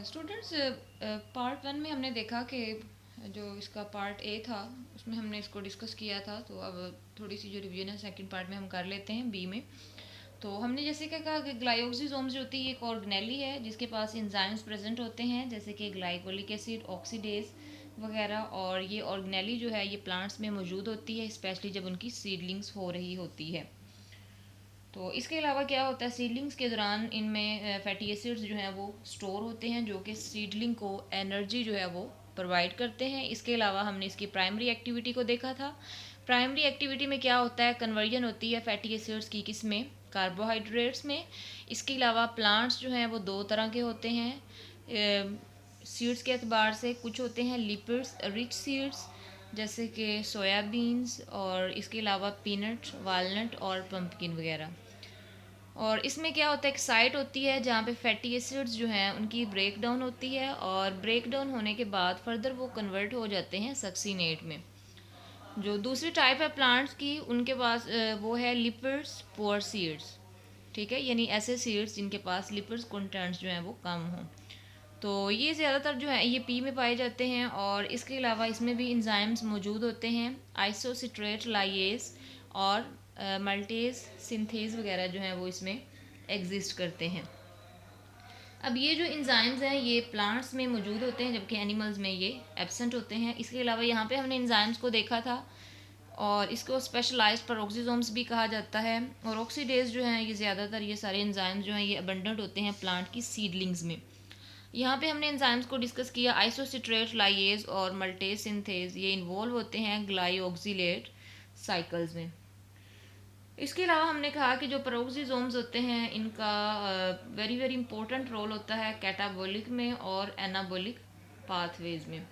Students, part one में हमने देखा कि जो इसका पार्ट ए था उसमें हमने इसको डिस्कस किया था। तो अब थोड़ी सी जो रिवीजन है सेकंड पार्ट में हम कर लेते हैं बी में। तो हमने जैसे क्या कहा कि ग्लाइकोलिसिसोम्स जो होती है एक ऑर्गेनेली है जिसके पास एंजाइम्स प्रेजेंट होते हैं जैसे कि ग्लाइकोलिक एसिड, ऑक्सीडेज वगैरह। और ये ऑर्गेनेली जो है ये प्लांट्स में मौजूद होती है, स्पेशली जब उनकी सीडलिंग्स हो रही होती है। तो इसके अलावा क्या होता है, सीडलिंग्स के दौरान इनमें फैटी एसिड्स जो हैं वो स्टोर होते हैं जो कि सीडलिंग को एनर्जी जो है वो प्रोवाइड करते हैं। इसके अलावा हमने इसकी प्राइमरी एक्टिविटी को देखा था। प्राइमरी एक्टिविटी में क्या होता है, कन्वर्जन होती है फैटी एसिड्स की किस में, कार्बोहाइड्रेट्स में। इसके अलावा प्लांट्स जो हैं वो दो तरह के होते हैं सीड्स के अतबार से। कुछ होते हैं लिपिड्स रिच सीड्स जैसे कि सोयाबीन्स, और इसके अलावा पीनट, वालनट और पम्पकिन वगैरह। और इसमें क्या होता है, एक साइट होती है जहाँ पे फैटी एसिड्स जो हैं उनकी ब्रेक डाउन होती है, और ब्रेक डाउन होने के बाद फर्दर वो कन्वर्ट हो जाते हैं सक्सीनेट में। जो दूसरी टाइप है प्लांट्स की उनके पास वो है लिपिड्स पुअर सीड्स। ठीक है, यानी ऐसे सीड्स जिनके पास लिपिड्स कंटेंट्स जो हैं वो कम हों। तो ये ज़्यादातर जो है ये पी में पाए जाते हैं। और इसके अलावा इसमें भी इंजाइम्स मौजूद होते हैं, आइसोसिट्रेट लाइएज और मल्टेज सिंथेज वगैरह जो हैं वो इसमें एग्जिस्ट करते हैं। अब ये जो इंजाइम्स हैं ये प्लांट्स में मौजूद होते हैं जबकि एनिमल्स में ये एब्सेंट होते हैं। इसके अलावा यहाँ पे हमने इंजाइम्स को देखा था और इसको स्पेशलाइज्ड पेरोक्सिसोम्स भी कहा जाता है। और ऑक्सीडेज जो हैं ये ज़्यादातर ये सारे इंजाइम्स जो हैं ये अबंडेंट होते हैं प्लांट की सीडलिंग्स में। यहाँ पे हमने एंजाइम्स को डिस्कस किया, आइसोसिट्रेट लाइएज और मल्टेज सिंथेज ये इन्वॉल्व होते हैं ग्लाइओक्सिलेट साइकिल्स में। इसके अलावा हमने कहा कि जो पेरोक्सिसोम्स होते हैं इनका वेरी वेरी इंपॉर्टेंट रोल होता है कैटाबोलिक में और एनाबोलिक पाथवेज में।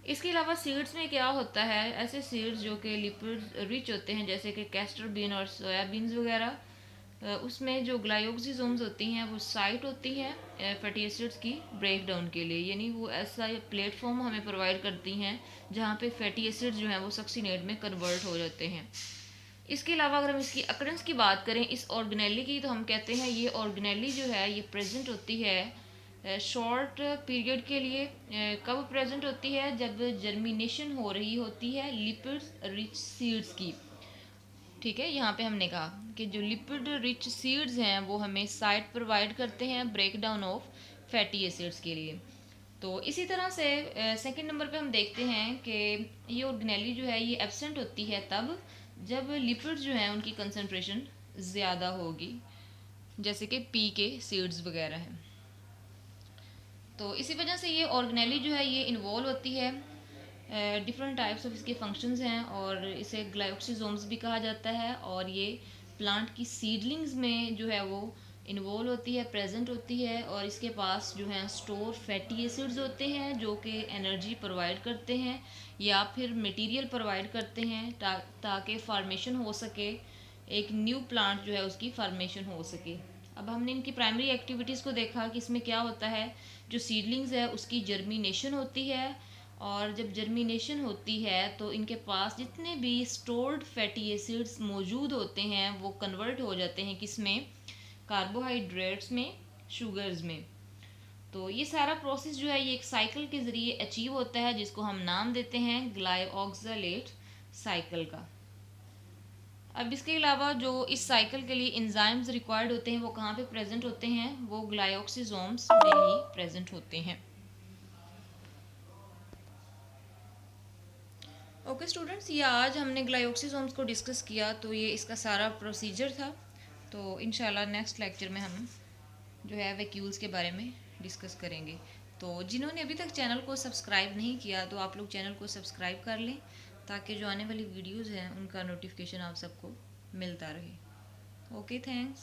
इसके अलावा सीड्स में क्या होता है, ऐसे सीड्स जो कि लिपिड रिच होते हैं जैसे कि कैस्टर बीन और सोयाबीन्स वगैरह, उसमें जो ग्लाइकोलिसिसोम्स होती हैं वो साइट होती हैं फैटी एसिड्स की ब्रेक डाउन के लिए, यानी वो ऐसा प्लेटफॉर्म हमें प्रोवाइड करती हैं जहाँ पे फैटी एसिड्स जो हैं वो सक्सीनेट में कन्वर्ट हो जाते हैं। इसके अलावा अगर हम इसकी अकरेंस की बात करें इस ऑर्गेनेली की, तो हम कहते हैं ये ऑर्गेनेली जो है ये प्रेजेंट होती है शॉर्ट पीरियड के लिए। कब प्रेजेंट होती है, जब जर्मिनेशन हो रही होती है लिपिड्स रिच सीड्स की। ठीक है, यहाँ पे हमने कहा कि जो लिपिड रिच सीड्स हैं वो हमें साइट प्रोवाइड करते हैं break down of fatty acids के लिए। तो इसी तरह से सेकंड नंबर पे हम देखते हैं कि ये ऑर्गेनेली जो है ये एब्सेंट होती है तब जब लिपिड्स जो हैं उनकी कंसंट्रेशन ज़्यादा होगी, जैसे कि पी के सीड्स वगैरह हैं। तो इसी वजह से ये ऑर्गेनेली जो है ये इन्वॉल्व होती है। डिफरेंट टाइप्स ऑफ इसके फंक्शंस हैं और इसे ग्लाइकोलिसिसोम्स भी कहा जाता है। और ये प्लांट की सीडलिंग्स में जो है वो इन्वॉल्व होती है, प्रेजेंट होती है। और इसके पास जो है स्टोर फैटी एसिड्स होते हैं जो कि एनर्जी प्रोवाइड करते हैं या फिर मटेरियल प्रोवाइड करते हैं ताकि फार्मेशन हो सके, एक न्यू प्लांट जो है उसकी फार्मेशन हो सके। अब हमने इनकी प्राइमरी एक्टिविटीज़ को देखा कि इसमें क्या होता है, जो सीडलिंग्स है उसकी जर्मिनेशन होती है। और जब जर्मिनेशन होती है तो इनके पास जितने भी स्टोर्ड फैटी एसिड्स मौजूद होते हैं वो कन्वर्ट हो जाते हैं किस में, कार्बोहाइड्रेट्स में, शुगर्स में। तो ये सारा प्रोसेस जो है ये एक साइकिल के ज़रिए अचीव होता है जिसको हम नाम देते हैं ग्लाइऑक्सलेट साइकिल का। अब इसके अलावा जो इस साइकिल के लिए एंजाइम्स रिक्वायर्ड होते हैं वो कहाँ पे प्रेजेंट होते हैं, वो ग्लाइकोलिसिसोम्स में ही प्रेजेंट होते हैं। ओके स्टूडेंट्स, ये आज हमने ग्लाइकोलिसिसोम्स को डिस्कस किया, तो ये इसका सारा प्रोसीजर था। तो इंशाल्लाह नेक्स्ट लेक्चर में हम जो है वैक्यूल्स के बारे में डिस्कस करेंगे। तो जिन्होंने अभी तक चैनल को सब्सक्राइब नहीं किया तो आप लोग चैनल को सब्सक्राइब कर लें ताकि जो आने वाली वीडियोज़ हैं उनका नोटिफिकेशन आप सबको मिलता रहे। Okay, thanks.